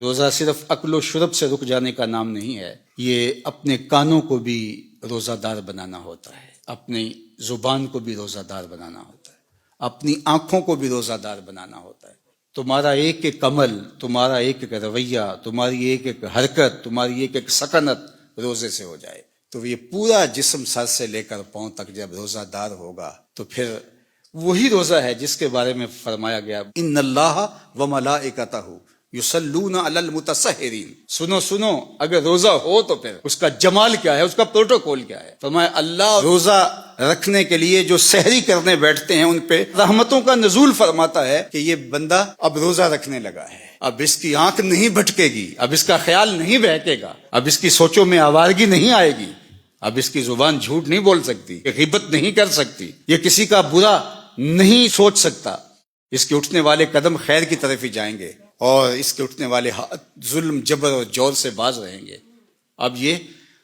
روزہ صرف اکل و شرب سے رک جانے کا نام نہیں ہے، یہ اپنے کانوں کو بھی روزہ دار بنانا ہوتا ہے، اپنی زبان کو بھی روزہ دار بنانا ہوتا ہے، اپنی آنکھوں کو بھی روزہ دار بنانا ہوتا ہے۔ تمہارا ایک ایک عمل، تمہارا ایک ایک رویہ، تمہاری ایک ایک حرکت، تمہاری ایک ایک سکنت روزے سے ہو جائے تو یہ پورا جسم سر سے لے کر پاؤں تک جب روزہ دار ہوگا تو پھر وہی روزہ ہے جس کے بارے میں فرمایا گیا ان اللہ و ملائکتہ یصلون علی المتسحرین۔ سنو اگر روزہ ہو تو پھر اس کا جمال کیا ہے، اس کا پروٹوکول کیا ہے۔ فرمایا اللہ روزہ رکھنے کے لیے جو سحری کرنے بیٹھتے ہیں ان پہ رحمتوں کا نزول فرماتا ہے کہ یہ بندہ اب روزہ رکھنے لگا ہے، اب اس کی آنکھ نہیں بھٹکے گی، اب اس کا خیال نہیں بہکے گا، اب اس کی سوچوں میں آوارگی نہیں آئے گی، اب اس کی زبان جھوٹ نہیں بول سکتی، یہ غیبت نہیں کر سکتی، یہ کسی کا برا نہیں سوچ سکتا، اس کے اٹھنے والے قدم خیر کی طرف ہی جائیں گے اور اس کے اٹھنے والے ہاتھ ظلم جبر اور جور سے باز رہیں گے۔ اب یہ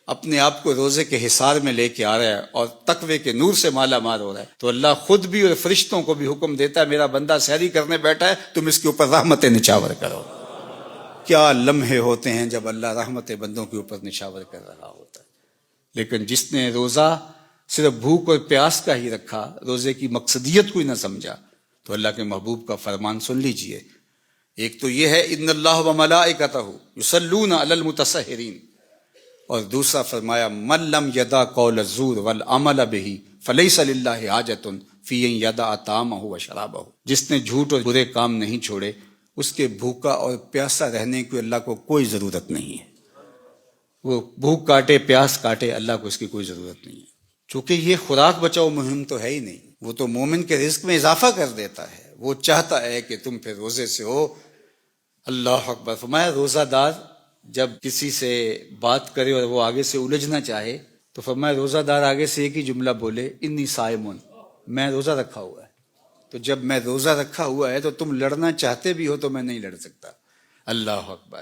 اپنے آپ کو روزے کے حصار میں لے کے آ رہا ہے اور تقوی کے نور سے مالا مال ہو رہا ہے تو اللہ خود بھی اور فرشتوں کو بھی حکم دیتا ہے میرا بندہ سحری کرنے بیٹھا ہے تم اس کے اوپر رحمت نچاور کرو۔ کیا لمحے ہوتے ہیں جب اللہ رحمت بندوں کے اوپر نچاور کر رہا ہوتا ہے۔ لیکن جس نے روزہ صرف بھوک اور پیاس کا ہی رکھا، روزے کی مقصدیت کوئی نہ سمجھا، تو اللہ کے محبوب کا فرمان سن لیجئے۔ ایک تو یہ ہے ان اللہ و ملائکتہ یصلون علی المتسحرین، اور دوسرا فرمایا من لم یدع قول الزور والعمل بہ فلیس للہ حاجۃ فی ان یدع طعامہ و شرابہ۔ جس نے جھوٹ اور برے کام نہیں چھوڑے اس کے بھوکا اور پیاسا رہنے کی اللہ کو کوئی ضرورت نہیں ہے۔ وہ بھوک کاٹے پیاس کاٹے اللہ کو اس کی کوئی ضرورت نہیں ہے، چونکہ یہ خوراک بچاؤ مہم تو ہے ہی نہیں، وہ تو مومن کے رزق میں اضافہ کر دیتا ہے۔ وہ چاہتا ہے کہ تم پھر روزے سے ہو۔ اللہ اکبر۔ فرمایا روزہ دار جب کسی سے بات کرے اور وہ آگے سے الجھنا چاہے تو فرمایا روزہ دار آگے سے ایک ہی جملہ بولے انی صائمون، میں روزہ رکھا ہوا ہے۔ تو جب میں روزہ رکھا ہوا ہے تو تم لڑنا چاہتے بھی ہو تو میں نہیں لڑ سکتا۔ اللہ اکبر۔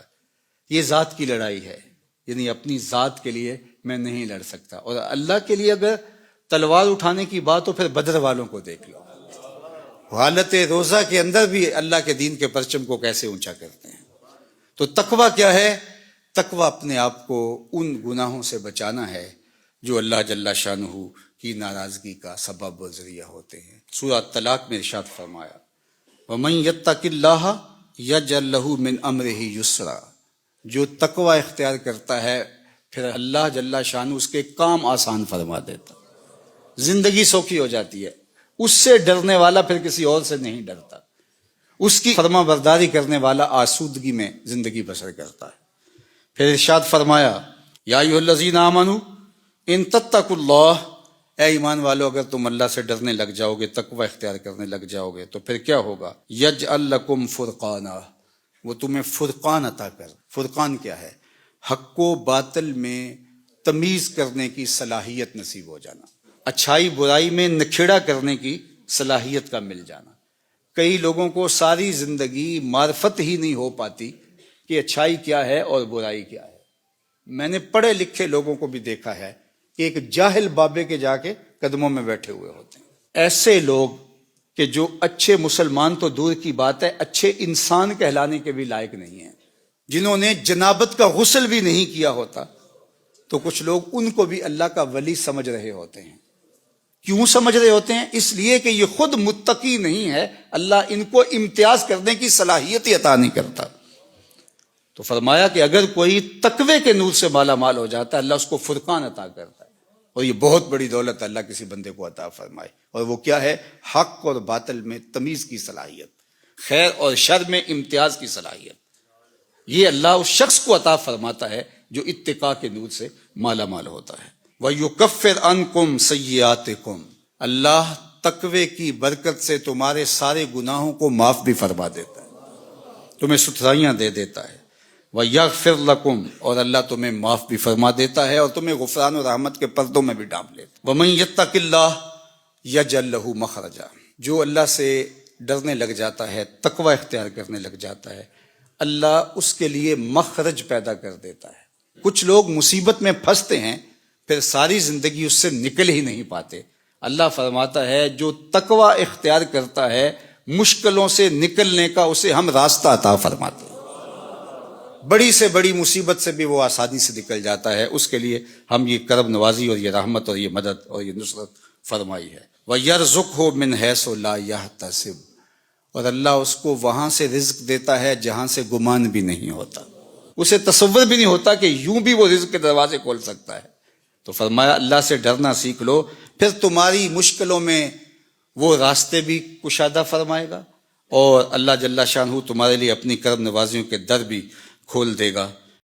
یہ ذات کی لڑائی ہے، یعنی اپنی ذات کے لیے میں نہیں لڑ سکتا، اور اللہ کے لیے اگر تلوار اٹھانے کی بات ہو پھر بدر والوں کو دیکھ لو، حالت روزہ کے اندر بھی اللہ کے دین کے پرچم کو کیسے اونچا کرتے ہیں۔ تو تقویٰ کیا ہے؟ تقویٰ اپنے آپ کو ان گناہوں سے بچانا ہے جو اللہ جل شانہ کی ناراضگی کا سبب و ذریعہ ہوتے ہیں۔ سورہ طلاق میں ارشاد فرمایا وَمَن يَتَّقِ اللَّهَ يَجْعَل لَّهُ مِنْ أَمْرِهِ يُسْرًا۔ جو تقویٰ اختیار کرتا ہے پھر اللہ جل شانہ اس کے کام آسان فرما دیتا، زندگی سوکھی ہو جاتی ہے۔ اس سے ڈرنے والا پھر کسی اور سے نہیں ڈرتا، اس کی فرما برداری کرنے والا آسودگی میں زندگی بسر کرتا ہے۔ پھر ارشاد فرمایا یا ایھا الذین آمنوا ان تتقوا اللہ، اے ایمان والو اگر تم اللہ سے ڈرنے لگ جاؤ گے، تقوی اختیار کرنے لگ جاؤ گے تو پھر کیا ہوگا؟ یجعل لکم فرقانا، وہ تمہیں فرقان عطا کر۔ فرقان کیا ہے؟ حق و باطل میں تمیز کرنے کی صلاحیت نصیب ہو جانا، اچھائی برائی میں نکھیڑا کرنے کی صلاحیت کا مل جانا۔ کئی لوگوں کو ساری زندگی معرفت ہی نہیں ہو پاتی کہ اچھائی کیا ہے اور برائی کیا ہے۔ میں نے پڑھے لکھے لوگوں کو بھی دیکھا ہے کہ ایک جاہل بابے کے جا کے قدموں میں بیٹھے ہوئے ہوتے ہیں۔ ایسے لوگ کہ جو اچھے مسلمان تو دور کی بات ہے، اچھے انسان کہلانے کے بھی لائق نہیں ہیں، جنہوں نے جنابت کا غسل بھی نہیں کیا ہوتا، تو کچھ لوگ ان کو بھی اللہ کا ولی سمجھ رہے ہوتے ہیں۔ کیوں سمجھ رہے ہوتے ہیں؟ اس لیے کہ یہ خود متقی نہیں ہے، اللہ ان کو امتیاز کرنے کی صلاحیت ہی عطا نہیں کرتا۔ تو فرمایا کہ اگر کوئی تقوی کے نور سے مالا مال ہو جاتا ہے اللہ اس کو فرقان عطا کرتا ہے، اور یہ بہت بڑی دولت اللہ کسی بندے کو عطا فرمائے، اور وہ کیا ہے؟ حق اور باطل میں تمیز کی صلاحیت، خیر اور شر میں امتیاز کی صلاحیت۔ یہ اللہ اس شخص کو عطا فرماتا ہے جو اتقاء کے نور سے مالا مال ہوتا ہے۔ وَيُكَفِّرْ عَنْكُمْ سَيِّئَاتِكُمْ، اللہ تقوی کی برکت سے تمہارے سارے گناہوں کو معاف بھی فرما دیتا ہے، تمہیں ستھرائیاں دے دیتا ہے۔ وَيَغْفِرْ لَكُمْ، اور اللہ تمہیں معاف بھی فرما دیتا ہے اور تمہیں غفران و رحمت کے پردوں میں بھی ڈھانپ لیتا ہے۔ وَمَن يَتَّقِ اللَّهَ يَجْعَل لَّهُ مَخْرَجًا، جو اللہ سے ڈرنے لگ جاتا ہے، تقوی اختیار کرنے لگ جاتا ہے، اللہ اس کے لیے مخرج پیدا کر دیتا ہے۔ کچھ لوگ مصیبت میں پھنستے ہیں پھر ساری زندگی اس سے نکل ہی نہیں پاتے۔ اللہ فرماتا ہے جو تقوی اختیار کرتا ہے مشکلوں سے نکلنے کا اسے ہم راستہ عطا فرماتے ہیں۔ بڑی سے بڑی مصیبت سے بھی وہ آسانی سے نکل جاتا ہے. اس کے لیے ہم یہ کرم نوازی اور یہ رحمت اور یہ مدد اور یہ نصرت فرمائی ہے. وَيَرْزُقْهُ مِنْ حَيْثُ لَا يَحْتَسِبُ، اور اللہ اس کو وہاں سے رزق دیتا ہے جہاں سے گمان بھی نہیں ہوتا، اسے تصور بھی نہیں ہوتا کہ یوں بھی وہ رزق کے دروازے کھول سکتا ہے. تو فرمایا اللہ سے ڈرنا سیکھ لو، پھر تمہاری مشکلوں میں وہ راستے بھی کشادہ فرمائے گا، اور اللہ جل شانہ تمہارے لیے اپنی کرم نوازیوں کے در بھی کھول دے گا.